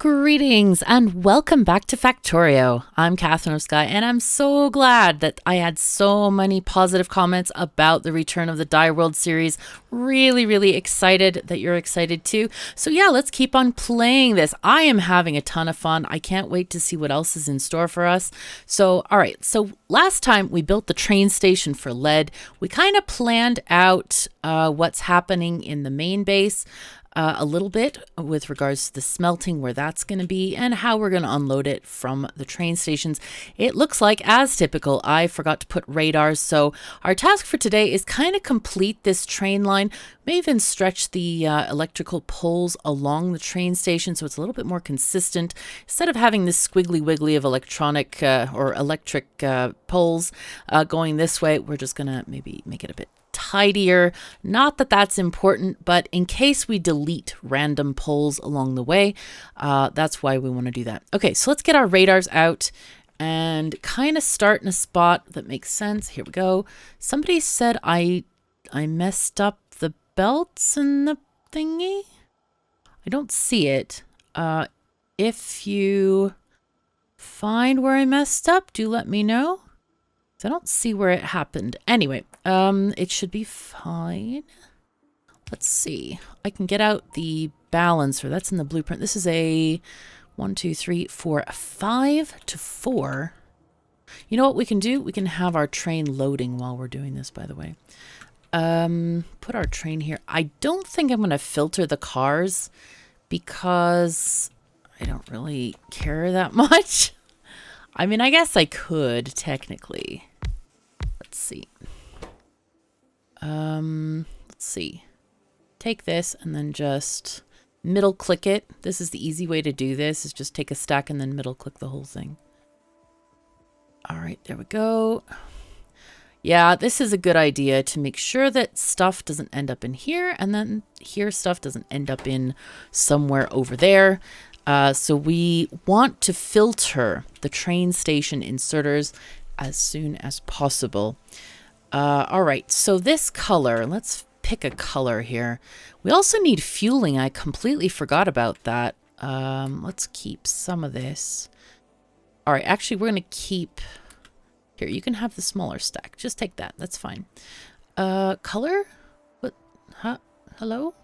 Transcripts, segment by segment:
Greetings and welcome back to Factorio. I'm KatherineOfSky and I'm so glad that I had so many positive comments about the return of the DyWorld series. Really excited that you're excited too. So yeah, let's keep on playing this. I am having a ton of fun. I can't wait to see what else is in store for us. So alright, so last time we built the train station for lead. We kind of planned out what's happening in the main base. A little bit with regards to the smelting, where that's going to be and how we're going to unload it from the train stations. It looks like, as typical, I forgot to put radars, so our task for today is kind of complete this train line. May even stretch the electrical poles along the train station so it's a little bit more consistent. Instead of having this squiggly wiggly of electronic or electric poles going this way, we're just going to maybe make it a bit tidier. Not that that's important, but in case we delete random poles along the way, that's why we want to do that. Okay, so let's get our radars out and kind of start in a spot that makes sense. Here we go. Somebody said I messed up the belts in the thingy. I don't see it. If you find where I messed up, do let me know. I don't see where it happened. Anyway, it should be fine. Let's see. I can get out the balancer. That's in the blueprint. This is a 1, 2, 3, 4, 5 to 4. You know what we can do? We can have our train loading while we're doing this, by the way. Put our train here. I don't think I'm going to filter the cars because I don't really care that much. I mean, I guess I could technically. Let's see. Let's see. Take this and then just middle click it. This is the easy way to do this, is just take a stack and then middle click the whole thing. All right, there we go. Yeah, this is a good idea to make sure that stuff doesn't end up in here, and then here stuff doesn't end up in somewhere over there. So we want to filter the train station inserters as soon as possible. All right, so this color, let's pick a color here. We also need fueling. I completely forgot about that. Let's keep some of this. All right, actually, we're going to keep... Here, you can have the smaller stack. Just take that. That's fine. Color? What? Huh? Hello?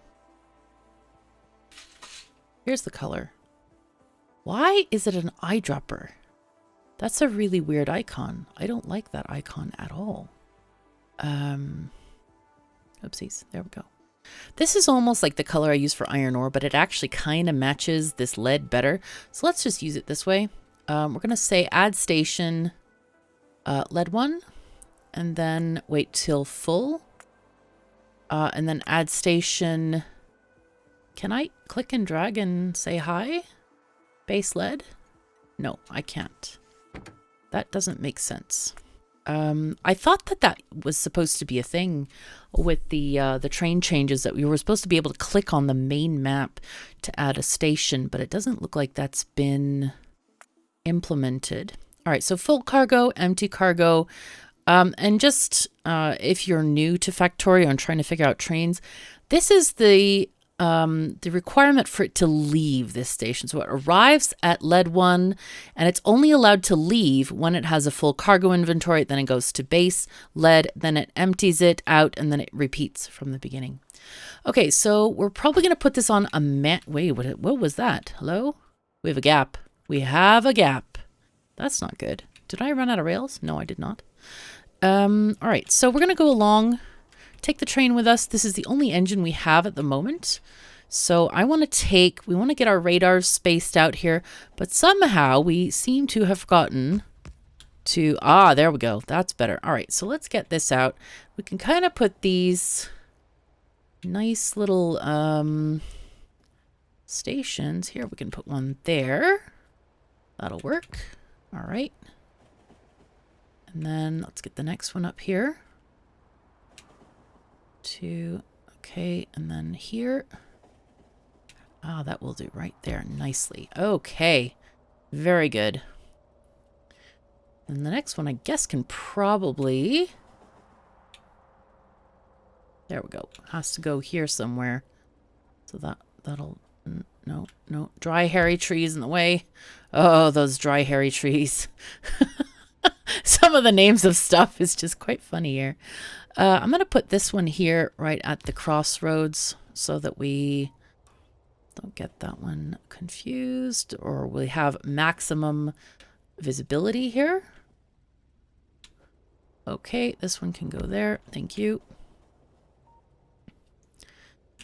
Here's the color. Why is it an eyedropper? That's a really weird icon. I don't like that icon at all. Oopsies. There we go. This is almost like the color I use for iron ore, but it actually kind of matches this lead better. So let's just use it this way. We're going to say add station lead 1, and then wait till full. And then add station. Can I click and drag and say hi? Base lead? No, I can't. That doesn't make sense. I thought that was supposed to be a thing with the train changes, that we were supposed to be able to click on the main map to add a station, but it doesn't look like that's been implemented. All right, so full cargo, empty cargo. And just if you're new to Factorio and trying to figure out trains, this is the requirement for it to leave this station. So it arrives at lead 1, and it's only allowed to leave when it has a full cargo inventory. Then it goes to base lead, then it empties it out, and then it repeats from the beginning. Okay, so we're probably going to put this on a wait, what was that? Hello? We have a gap. We have a gap. That's not good. Did I run out of rails? No, I did not. All right, so we're going to go along. Take the train with us. This is the only engine we have at the moment. So we want to get our radars spaced out here, but somehow we seem to have gotten to, there we go. That's better. All right, so let's get this out. We can kind of put these nice little stations here. We can put one there. That'll work. All right. And then let's get the next one up here. 2, okay, and then here. That will do right there nicely. Okay, very good. And the next one, I guess, can probably... There we go. Has to go here somewhere. So that'll No, no. Dry, hairy trees in the way. Oh, those dry, hairy trees. Some of the names of stuff is just quite funny here. I'm going to put this one here right at the crossroads so that we don't get that one confused, or we have maximum visibility here. Okay, this one can go there. Thank you.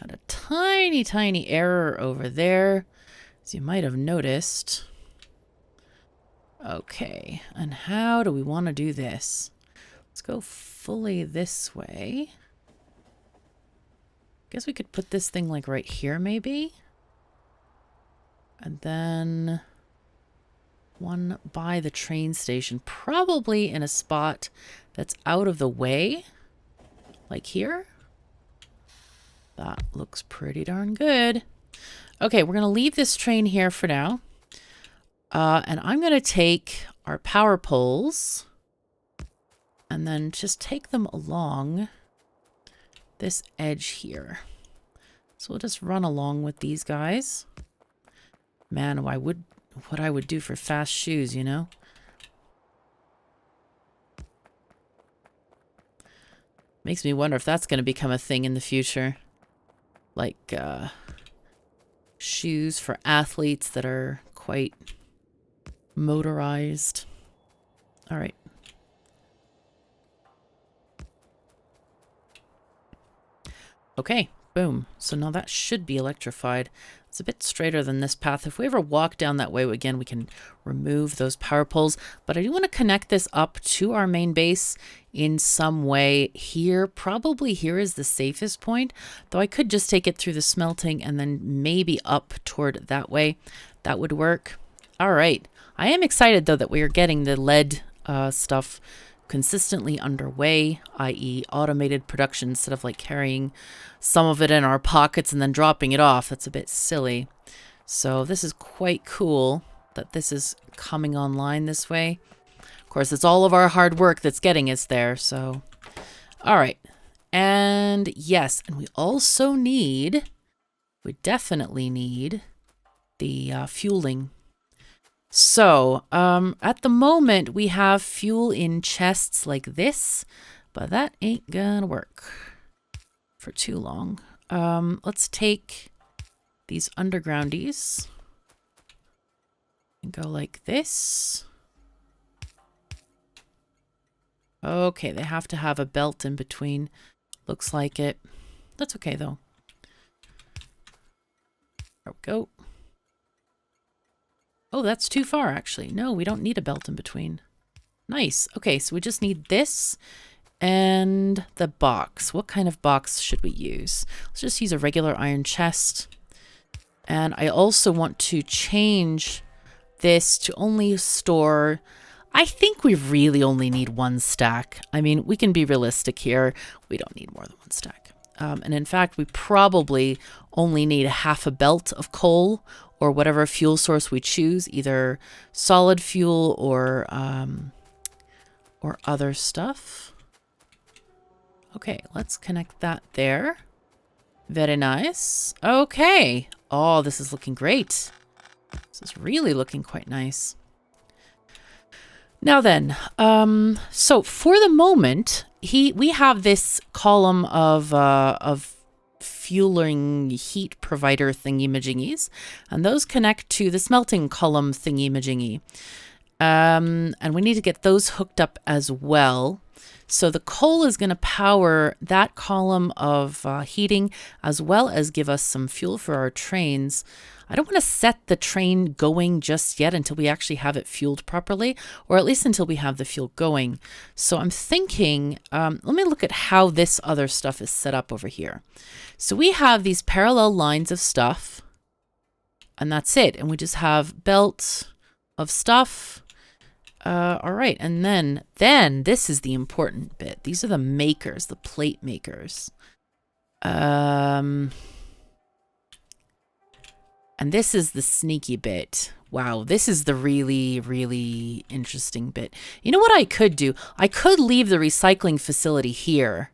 Got a tiny, tiny error over there, as you might have noticed. Okay, and how do we want to do this? Let's go fully this way. Guess we could put this thing like right here maybe. And then one by the train station, probably in a spot that's out of the way, like here. That looks pretty darn good. Okay, we're going to leave this train here for now. And I'm going to take our power poles and then just take them along this edge here. So we'll just run along with these guys. Man, what I would do for fast shoes, you know? Makes me wonder if that's going to become a thing in the future. Like, shoes for athletes that are quite motorized. All right. Okay, boom. So now that should be electrified. It's a bit straighter than this path. If we ever walk down that way again, we can remove those power poles. But I do want to connect this up to our main base in some way here. Probably here is the safest point, though I could just take it through the smelting and then maybe up toward that way. That would work. All right. I am excited, though, that we are getting the lead stuff consistently underway, i.e. automated production, instead of like carrying some of it in our pockets and then dropping it off. That's a bit silly. So this is quite cool that this is coming online this way. Of course, it's all of our hard work that's getting us there. So, all right. And yes, and we also need, we definitely need the fueling. So, at the moment, we have fuel in chests like this, but that ain't gonna work for too long. Let's take these undergroundies and go like this. Okay, they have to have a belt in between. Looks like it. That's okay, though. There we go. Oh, that's too far, actually. No, we don't need a belt in between. Nice. Okay, so we just need this and the box. What kind of box should we use? Let's just use a regular iron chest. And I also want to change this to only store... I think we really only need one stack. I mean, we can be realistic here. We don't need more than one stack. And in fact, we probably only need half a belt of coal or whatever fuel source we choose, either solid fuel or other stuff. Okay, let's connect that there. Very nice. Okay. Oh, this is looking great. This is really looking quite nice. Now then, so for the moment, we have this column of fueling heat provider thingy-majingies, and those connect to the smelting column thingy-majingy. And we need to get those hooked up as well. So the coal is going to power that column of heating, as well as give us some fuel for our trains. I don't want to set the train going just yet until we actually have it fueled properly, or at least until we have the fuel going. So I'm thinking, let me look at how this other stuff is set up over here. So we have these parallel lines of stuff, and that's it. And we just have belts of stuff. All right, and then this is the important bit. These are the makers, the plate makers. And this is the sneaky bit. Wow, this is the really, really interesting bit. You know what I could do? I could leave the recycling facility here.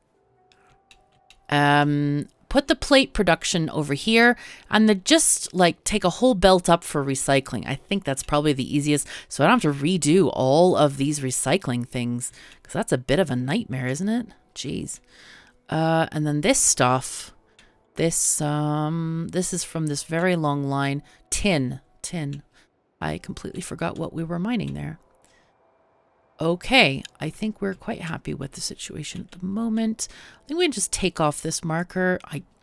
But put the plate production over here and then just like take a whole belt up for recycling. I think that's probably the easiest. So I don't have to redo all of these recycling things because that's a bit of a nightmare, isn't it? Jeez. And then this stuff, this is from this very long line. Tin. I completely forgot what we were mining there. Okay, I think we're quite happy with the situation at the moment. I think we can just take off this marker.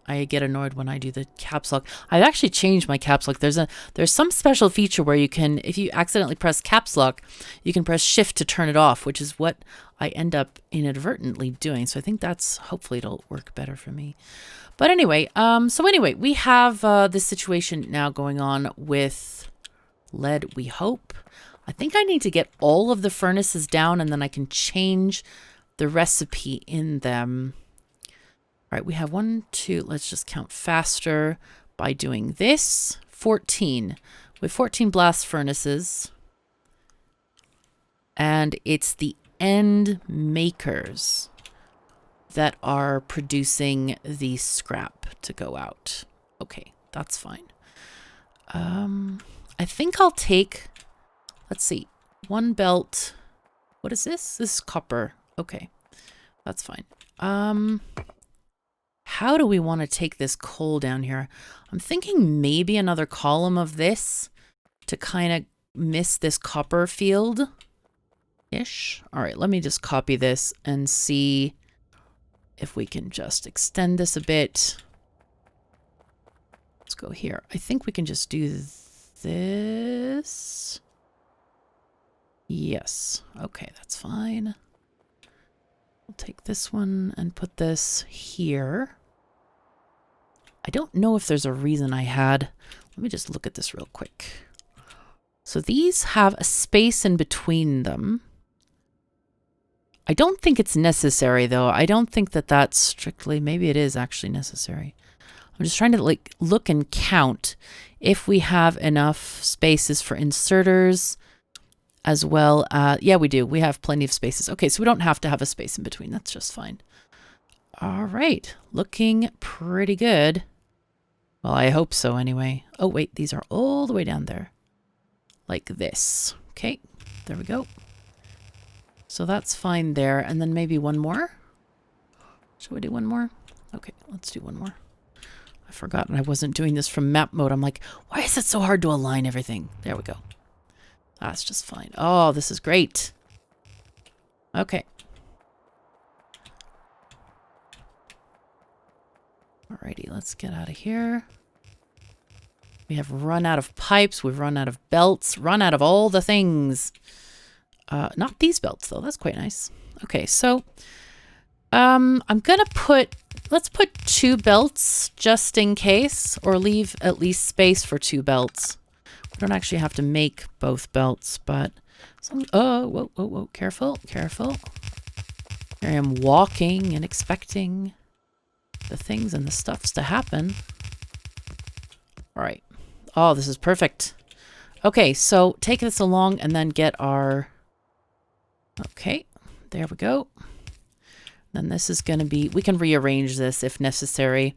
I get annoyed when I do the caps lock. I've actually changed my caps lock. There's some special feature where you can, if you accidentally press caps lock, you can press shift to turn it off, which is what I end up inadvertently doing. So I think that's, hopefully it'll work better for me. But anyway, we have this situation now going on with lead, we hope. I think I need to get all of the furnaces down and then I can change the recipe in them. All right, we have 1, 2, let's just count faster by doing this. 14. We have 14 blast furnaces. And it's the end makers that are producing the scrap to go out. Okay, that's fine. I think I'll take... Let's see, 1 belt. What is this? This is copper. Okay, that's fine. How do we want to take this coal down here? I'm thinking maybe another column of this to kind of miss this copper field-ish. All right, let me just copy this and see if we can just extend this a bit. Let's go here. I think we can just do this. Yes. Okay, that's fine. We'll take this one and put this here. I don't know if there's a reason I had. Let me just look at this real quick. So these have a space in between them. I don't think it's necessary, though. I don't think that that's strictly... Maybe it is actually necessary. I'm just trying to like look and count if we have enough spaces for inserters. As well, yeah, we do. We have plenty of spaces. Okay, so we don't have to have a space in between. That's just fine. All right, looking pretty good. Well, I hope so anyway. Oh, wait, these are all the way down there. Like this. Okay, there we go. So that's fine there. And then maybe one more. Should we do one more? Okay, let's do one more. I forgot I wasn't doing this from map mode. I'm like, why is it so hard to align everything? There we go. That's just fine. Oh, this is great. Okay. Alrighty, let's get out of here. We have run out of pipes. We've run out of belts. Run out of all the things. Not these belts, though. That's quite nice. Okay, so I'm going to put... Let's put 2 belts just in case, or leave at least space for 2 belts. We don't actually have to make both belts, but... Oh, whoa, whoa, whoa, careful, careful. Here I am walking and expecting the things and the stuffs to happen. All right. Oh, this is perfect. Okay, so take this along and then get our... Okay, there we go. Then this is going to be... We can rearrange this if necessary.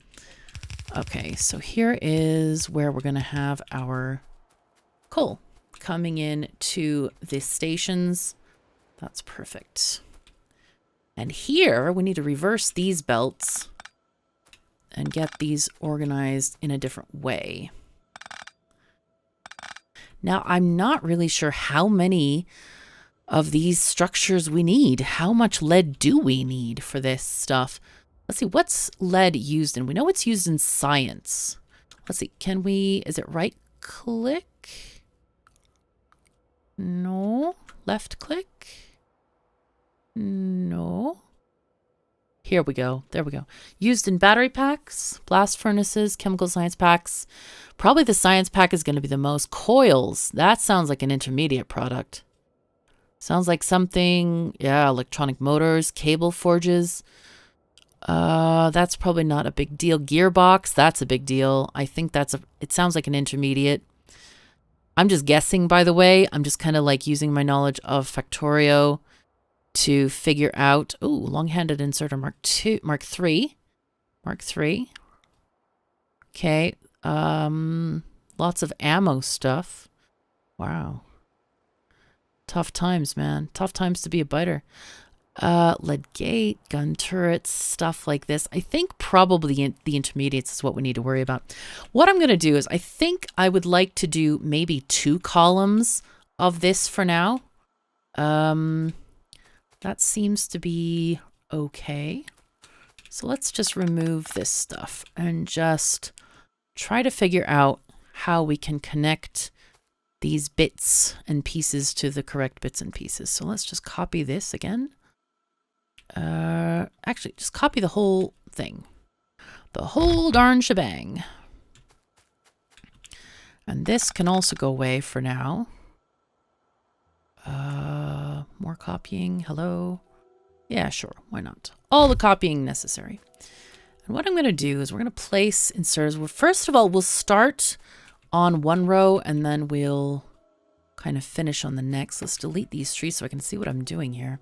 Okay, so here is where we're going to have our coal coming in to the stations. That's perfect. And here we need to reverse these belts and get these organized in a different way. Now, I'm not really sure how many of these structures we need. How much lead do we need for this stuff? Let's see, what's lead used in? We know it's used in science. Let's see, can we, is it right click? No. Left click? No. Here we go. There we go. Used in battery packs, blast furnaces, chemical science packs. Probably the science pack is going to be the most. Coils. That sounds like an intermediate product. Sounds like something, yeah, electronic motors, cable forges. That's probably not a big deal. Gearbox, that's a big deal. I think that's it sounds like an intermediate. I'm just guessing, by the way. I'm just kind of like using my knowledge of Factorio to figure out, ooh, long-handed inserter Mark 3. Okay. Lots of ammo stuff. Wow. Tough times, man. Tough times to be a biter. Lead gate, gun turrets, stuff like this. I think probably the intermediates is what we need to worry about. What I'm going to do is I think I would like to do maybe 2 columns of this for now. That seems to be okay. So let's just remove this stuff and just try to figure out how we can connect these bits and pieces to the correct bits and pieces. So let's just copy this again. Actually, just copy the whole thing. The whole darn shebang. And this can also go away for now. More copying. Hello. Yeah, sure. Why not? All the copying necessary. And what I'm going to do is we're going to place inserters. Well, first of all, we'll start on one row and then we'll kind of finish on the next. Let's delete these 3 so I can see what I'm doing here.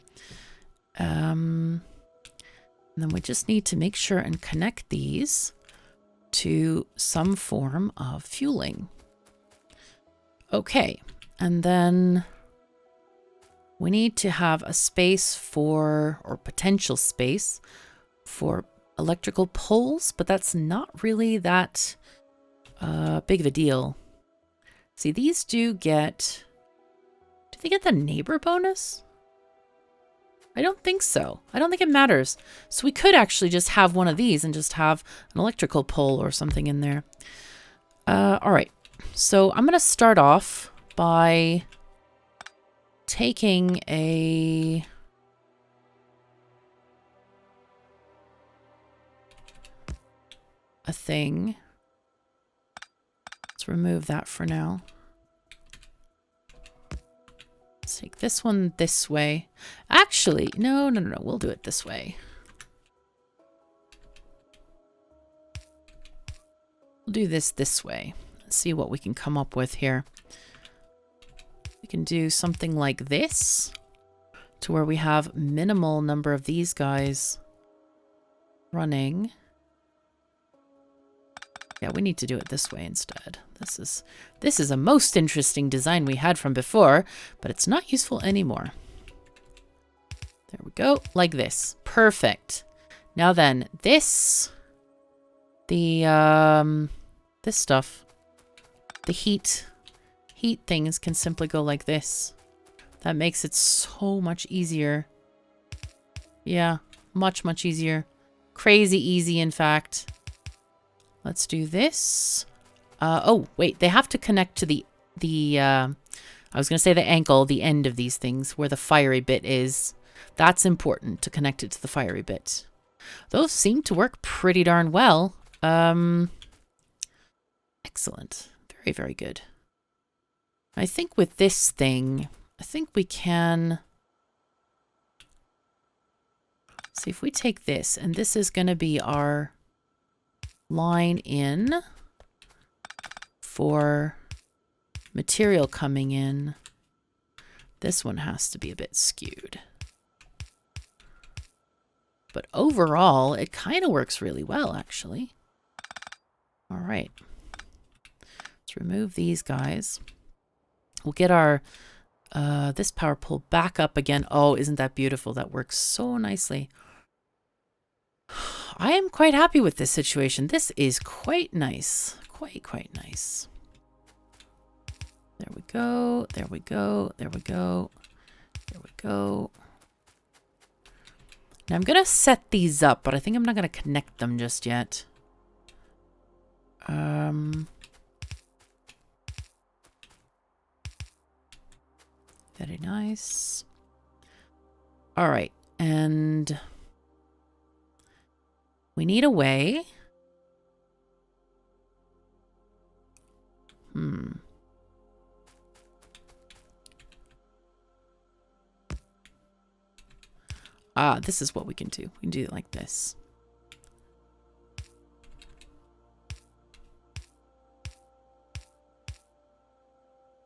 And then we just need to make sure and connect these to some form of fueling. Okay, and then we need to have a space for, or potential space for electrical poles, but that's not really that big of a deal. See, these do they get the neighbor bonus? I don't think so. I don't think it matters. So we could actually just have one of these and just have an electrical pole or something in there. All right. So I'm going to start off by taking a thing. Let's remove that for now. Let's take this one this way. Actually, no. We'll do it this way. We'll do this way. Let's see what we can come up with here. We can do something like this to where we have minimal number of these guys running. Yeah, we need to do it this way instead. This is a most interesting design we had from before, but it's not useful anymore. There we go, like this. Perfect. Now then, this stuff, the heat things can simply go like this. That makes it so much easier. Yeah, much easier. Crazy easy, in fact. Let's do this. Oh, wait, they have to connect to the I was going to say the ankle, the end of these things, where the fiery bit is. That's important, to connect it to the fiery bit. Those seem to work pretty darn well. Excellent. Very, very good. I think with this thing, I think we can... See, if we take this, and this is going to be our line in for material coming in. This one has to be a bit skewed. But overall, it kind of works really well, actually. All right. Let's remove these guys. We'll get our this power pole back up again. Oh, isn't that beautiful? That works so nicely. I am quite happy with this situation. This is quite nice. Quite nice. There we go. There we go. There we go. There we go. Now I'm going to set these up, but I think I'm not going to connect them just yet. Very nice. All right. And we need a way. This is what we can do. We can do it like this.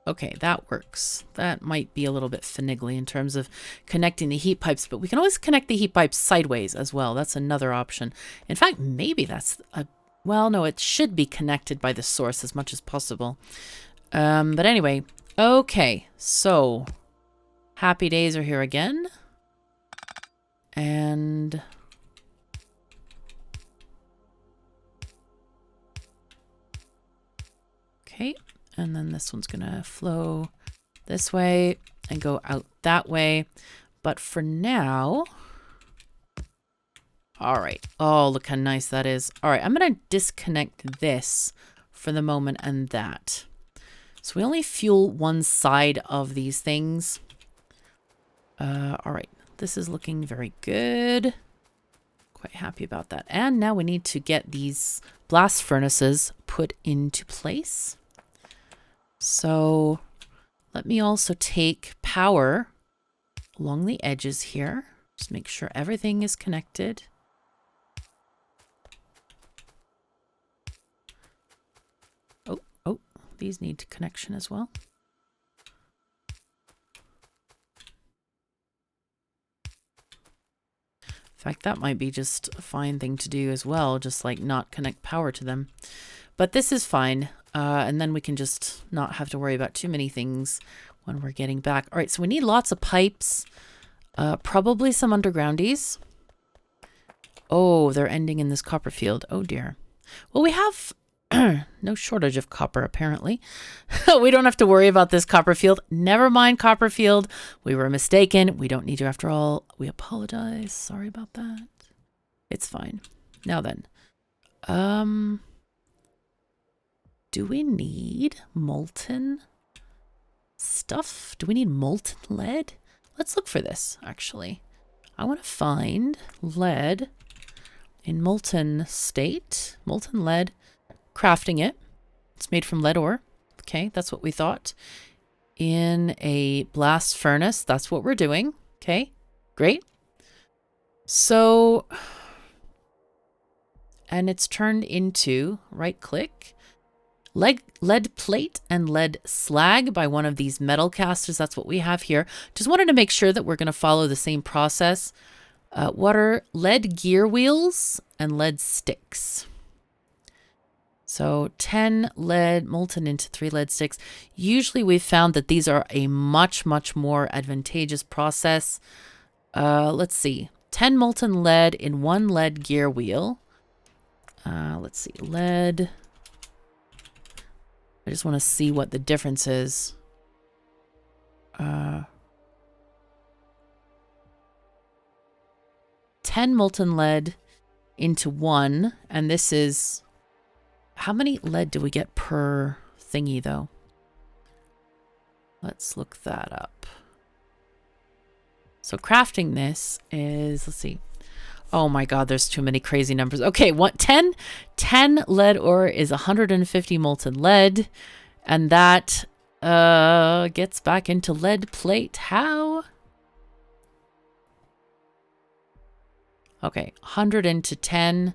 Okay, that works. That might be a little bit finagly in terms of connecting the heat pipes, but we can always connect the heat pipes sideways as well. That's another option. In fact, maybe that's a well, no, it should be connected by the source as much as possible. But anyway, okay, so happy days are here again. And okay, and then this one's gonna flow this way and go out that way. But for now, all right. Oh, look how nice that is. All right, I'm gonna disconnect this for the moment and that. So we only fuel one side of these things. All right, this is looking very good. Quite happy about that. And now we need to get these blast furnaces put into place. So let me also take power along the edges here. Just make sure everything is connected. Oh, these need connection as well. In fact, that might be just a fine thing to do as well, just like not connect power to them. But this is fine. And then we can just not have to worry about too many things when we're getting back. All right, so we need lots of pipes, probably some undergroundies. Oh, they're ending in this copper field. Oh dear. Well, we have no shortage of copper, apparently. We don't have to worry about this copper field. Never mind, copper field. We were mistaken. We don't need you after all. We apologize. Sorry about that. It's fine. Now then. Do we need molten stuff? Do we need molten lead? Let's look for this, actually. I want to find lead in molten state. Molten lead. Crafting it. It's made from lead ore. Okay, that's what we thought. In a blast furnace. That's what we're doing. Okay, great. So, and it's turned into, right click, lead plate and lead slag by one of these metal casters. That's what we have here. Just wanted to make sure that we're going to follow the same process. What are lead gear wheels and lead sticks? So 10 lead molten into 3 lead sticks. Usually we've found that these are a much, much more advantageous process. Let's see. 10 molten lead in 1 lead gear wheel. Let's see. Lead. I just want to see what the difference is. 10 molten lead into 1. And this is... How many lead do we get per thingy, though? Let's look that up. So crafting this is, let's see. Oh my God, there's too many crazy numbers. Okay, 10 lead ore is 150 molten lead. And that gets back into lead plate. How? Okay, 100 into 10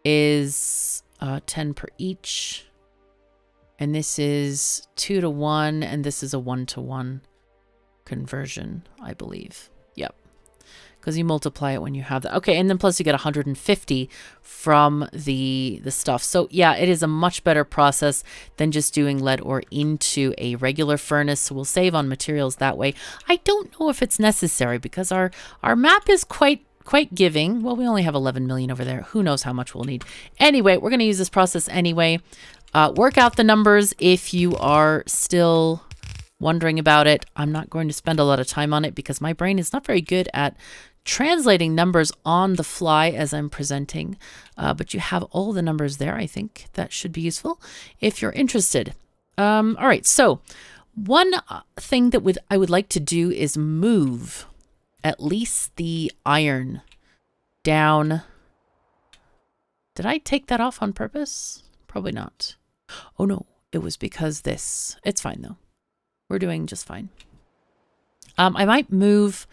is 10 per each. And this is 2 to 1, and this is a 1 to 1 conversion, I believe. Yep. Because you multiply it when you have that. Okay, and then plus you get 150 from the stuff. So yeah, it is a much better process than just doing lead ore into a regular furnace. So we'll save on materials that way. I don't know if it's necessary because our map is quite giving. Well, we only have 11 million over there. Who knows how much we'll need. Anyway, we're going to use this process anyway. Work out the numbers if you are still wondering about it. I'm not going to spend a lot of time on it because my brain is not very good at translating numbers on the fly as I'm presenting. But you have all the numbers there. I think that should be useful if you're interested. All right. So one thing that I would like to do is move at least the iron down. Did I take that off on purpose? Probably not. Oh no, it was because this. It's fine though. We're doing just fine. I might move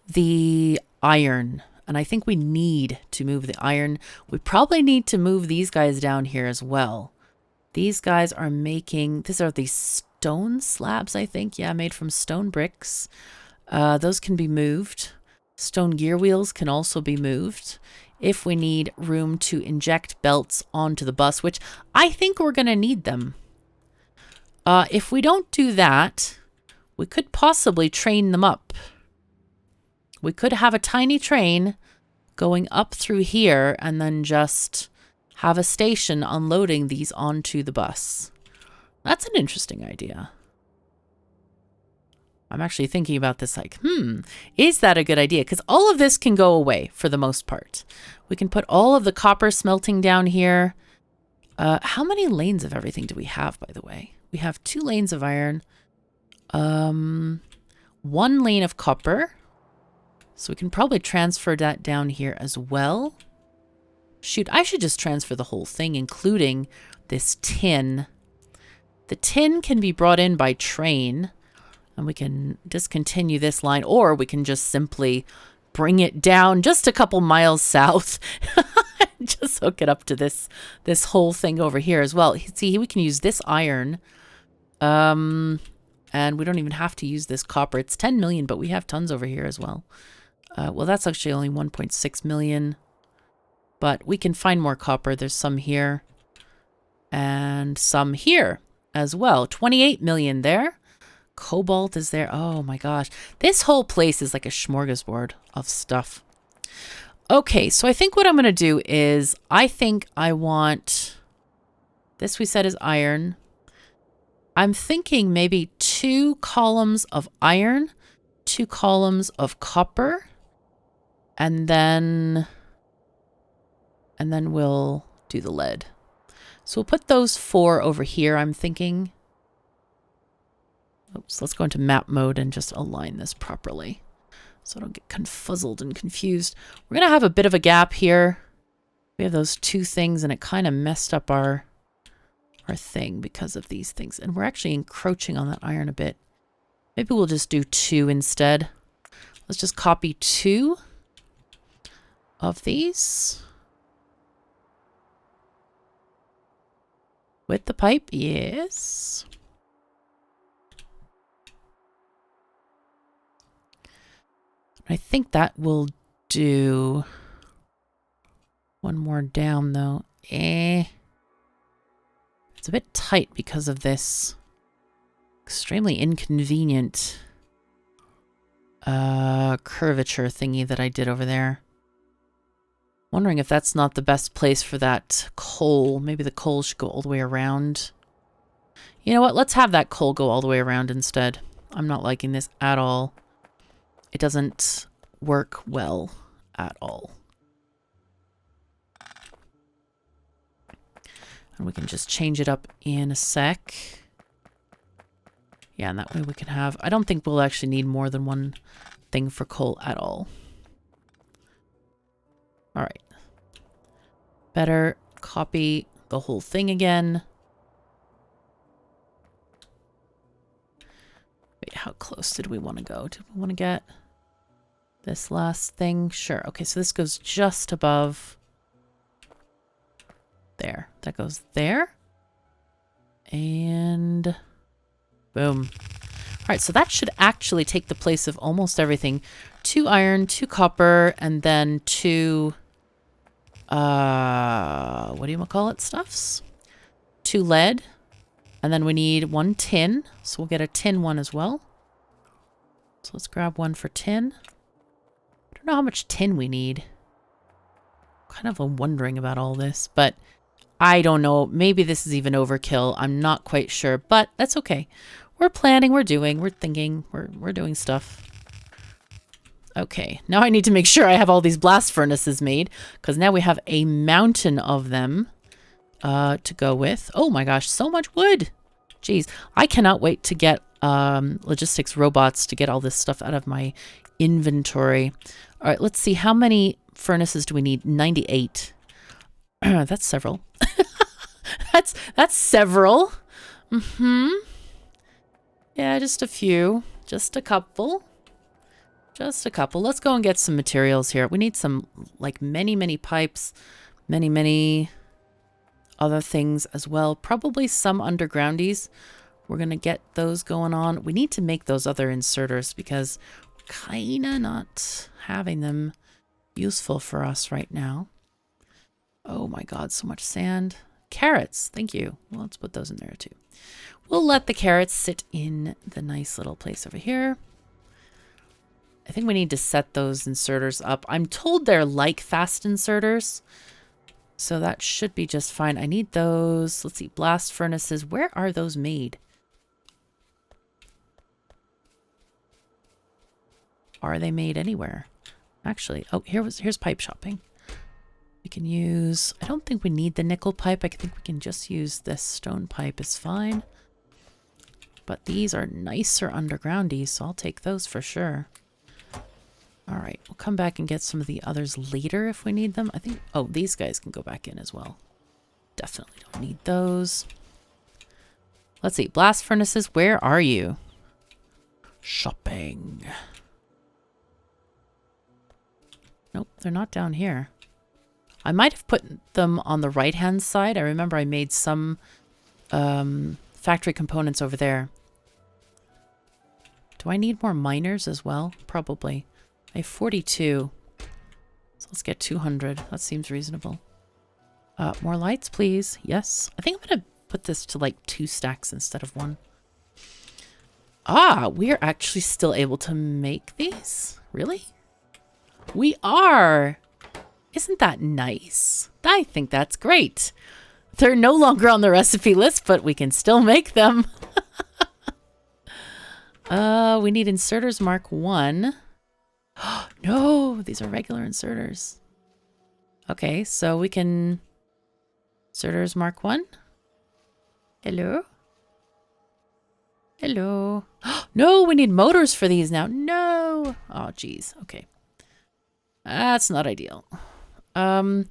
the iron, and I think we need to move the iron. We probably need to move these guys down here as well. These guys are making, these are these stone slabs, I think. Yeah, made from stone bricks. Those can be moved. Stone gear wheels can also be moved. if we need room to inject belts onto the bus, which I think we're going to need them. If we don't do that, we could possibly train them up. We could have a tiny train going up through here and then just have a station unloading these onto the bus. That's an interesting idea. I'm actually thinking about this like, is that a good idea? Because all of this can go away for the most part. We can put all of the copper smelting down here. How many lanes of everything do we have, by the way? We have 2 lanes of iron. 1 lane of copper. So we can probably transfer that down here as well. Shoot, I should just transfer the whole thing, including this tin. The tin can be brought in by train. And we can discontinue this line, or we can just simply bring it down just a couple miles south. Just hook it up to this whole thing over here as well. See, we can use this iron. And we don't even have to use this copper. It's 10 million, but we have tons over here as well. Well, that's actually only 1.6 million. But we can find more copper. There's some here. And some here as well. 28 million there. Cobalt is there. Oh my gosh. This whole place is like a smorgasbord of stuff. Okay, so I think what I'm going to do is, I think I want, this we said is iron. I'm thinking maybe 2 columns of iron, 2 columns of copper, and then we'll do the lead. So we'll put those 4 over here, I'm thinking. Oops, let's go into map mode and just align this properly so I don't get confuzzled and confused. We're going to have a bit of a gap here. We have those 2 things and it kind of messed up our thing because of these things. And we're actually encroaching on that iron a bit. Maybe we'll just do 2 instead. Let's just copy 2 of these. With the pipe, yes. I think that will do. 1 more down though. It's a bit tight because of this extremely inconvenient curvature thingy that I did over there. Wondering if that's not the best place for that coal. Maybe the coal should go all the way around. You know what? Let's have that coal go all the way around instead. I'm not liking this at all. It doesn't work well at all. And we can just change it up in a sec. Yeah, and that way we can have... I don't think we'll actually need more than 1 thing for coal at all. All right. Better copy the whole thing again. Wait, how close did we want to go? Did we want to get this last thing? Sure. Okay, so this goes just above there. That goes there. And boom. All right, so that should actually take the place of almost everything. 2 iron, 2 copper, and then 2, what do you call it, stuffs? 2 lead, and then we need 1 tin, so we'll get a tin one as well. So let's grab 1 for tin. I don't know how much tin we need. Kind of wondering about all this, but I don't know. Maybe this is even overkill. I'm not quite sure, but that's okay. We're planning, we're doing, we're thinking, we're doing stuff. Okay, now I need to make sure I have all these blast furnaces made, because now we have a mountain of them to go with. Oh my gosh, so much wood. Jeez, I cannot wait to get logistics robots to get all this stuff out of my inventory. All right, let's see. How many furnaces do we need? 98. That's several. That's several. Yeah, just a few. Just a couple. Just a couple. Let's go and get some materials here. We need some, like, many pipes. Many other things as well. Probably some undergroundies. We're going to get those going on. We need to make those other inserters because we're kind of not having them useful for us right now. Oh my God, so much sand. Carrots, thank you. Well, let's put those in there too. We'll let the carrots sit in the nice little place over here. I think we need to set those inserters up. I'm told they're like fast inserters, so that should be just fine. I need those. Let's see, blast furnaces. Where are those made? Are they made anywhere? Actually, oh, here's pipe shopping. We can use, I don't think we need the nickel pipe. I think we can just use this stone pipe is fine. But these are nicer undergroundies, so I'll take those for sure. All right, we'll come back and get some of the others later if we need them. I think, oh, these guys can go back in as well. Definitely don't need those. Let's see, blast furnaces, where are you? Shopping. Nope, they're not down here. I might have put them on the right-hand side. I remember I made some factory components over there. Do I need more miners as well? Probably. I have 42. So let's get 200. That seems reasonable. More lights, please. Yes. I think I'm going to put this to like 2 stacks instead of 1. Ah, we are actually still able to make these? Really? We are! Isn't that nice? I think that's great. They're no longer on the recipe list, but we can still make them. We need inserters Mark 1. No, these are regular inserters. Okay, so we can... Inserters Mark 1. Hello? Hello? No, we need motors for these now. No! Oh, geez. Okay. That's not ideal. And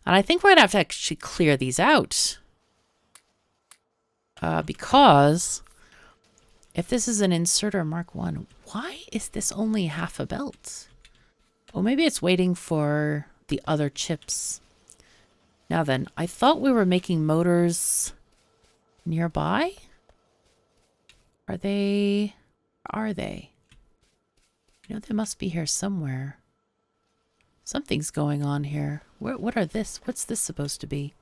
I think we're going to have to actually clear these out. Because if this is an inserter Mark 1, why is this only half a belt? Oh, maybe it's waiting for the other chips. Now then, I thought we were making motors nearby. Are they? Are they? You know, they must be here somewhere. Something's going on here. What are this? What's this supposed to be?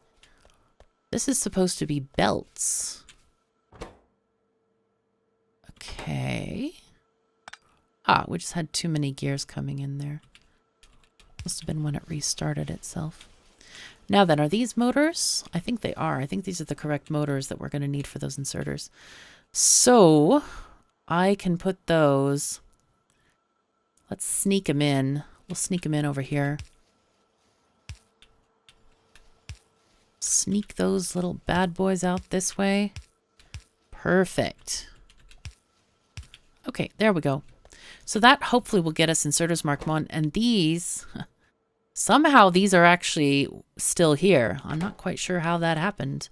This is supposed to be belts. Okay. Ah, we just had too many gears coming in there. Must have been when it restarted itself. Now then, are these motors? I think they are. I think these are the correct motors that we're going to need for those inserters. So, I can put those... Let's sneak them in. We'll sneak them in over here. Sneak those little bad boys out this way. Perfect. Okay, there we go. So that hopefully will get us inserters Mark 1. And these, somehow these are actually still here. I'm not quite sure how that happened.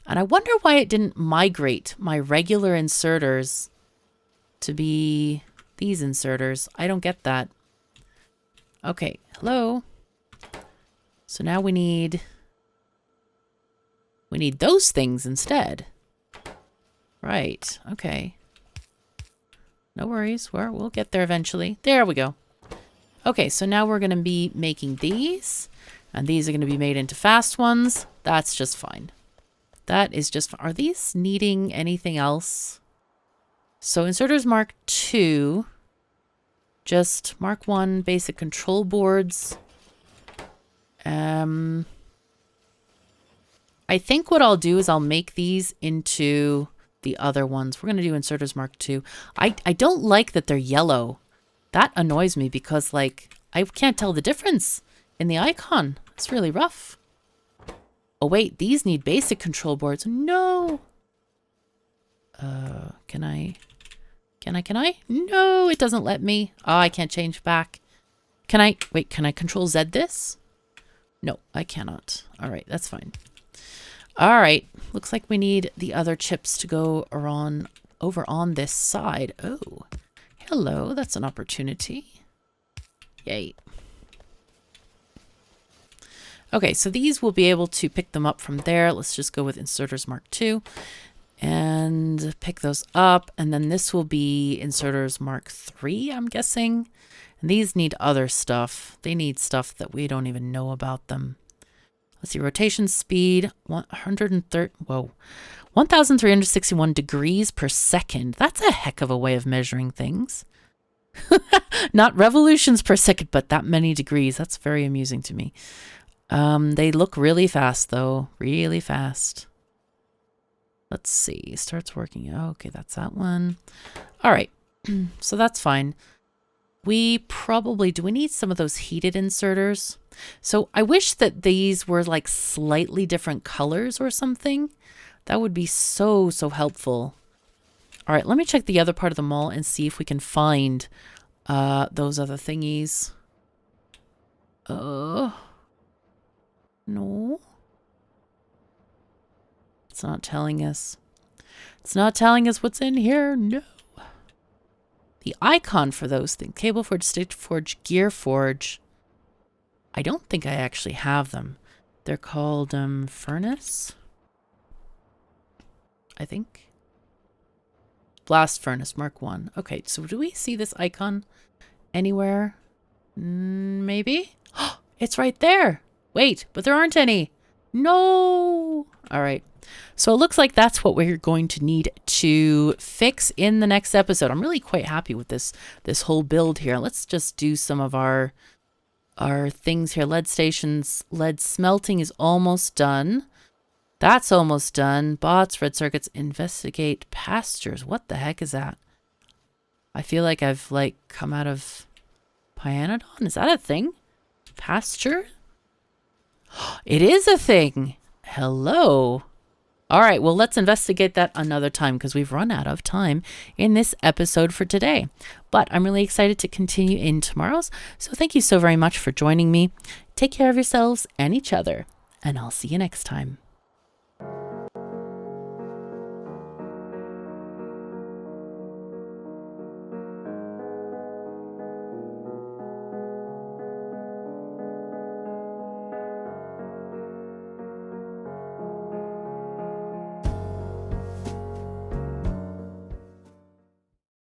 And I wonder why it didn't migrate my regular inserters to be these inserters. I don't get that. Okay, hello. So now we need those things instead. Right, okay. No worries, we'll get there eventually. There we go. Okay, so now we're going to be making these. And these are going to be made into fast ones. That's just fine. That is just fine. Are these needing anything else? So inserters Mark 2. Just Mark 1 basic control boards. I think what I'll do is I'll make these into the other ones. We're going to do inserters Mark 2. I don't like that they're yellow. That annoys me because, like, I can't tell the difference in the icon. It's really rough. Oh, wait. These need basic control boards. No. Can I? No, it doesn't let me. Oh, I can't change back. Can I? Wait, can I control Z this? No, I cannot. All right, that's fine. All right, looks like we need the other chips to go around over on this side. Oh, hello, that's an opportunity. Yay. Okay, so these will be able to pick them up from there. Let's just go with inserters Mark 2 and pick those up. And then this will be inserters Mark 3, I'm guessing. And these need other stuff. They need stuff that we don't even know about them. Let's see, rotation speed, 1,361 degrees per second. That's a heck of a way of measuring things. Not revolutions per second, but that many degrees. That's very amusing to me. They look really fast, though. Really fast. Let's see. Starts working. Okay, that's that one. All right. So that's fine. We probably... Do we need some of those heated inserters? So I wish that these were like slightly different colors or something. That would be so, so helpful. All right, let me check the other part of the mall and see if we can find those other thingies. No. It's not telling us. It's not telling us what's in here. No. The icon for those things. Cable forge, stitch forge, gear forge. I don't think I actually have them. They're called furnace. I think. Blast furnace, Mark 1. Okay, so do we see this icon anywhere? Maybe? It's right there. Wait, but there aren't any. No. All right. So it looks like that's what we're going to need to fix in the next episode. I'm really quite happy with this whole build here. Let's just do some of our things here. Lead stations, lead smelting is almost done. That's almost done. Bots, red circuits, investigate pastures. What the heck is that? I feel like I've like come out of Pyanodon. Is that a thing? Pasture? It is a thing. Hello. All right, well, let's investigate that another time because we've run out of time in this episode for today. But I'm really excited to continue in tomorrow's. So thank you so very much for joining me. Take care of yourselves and each other, and I'll see you next time.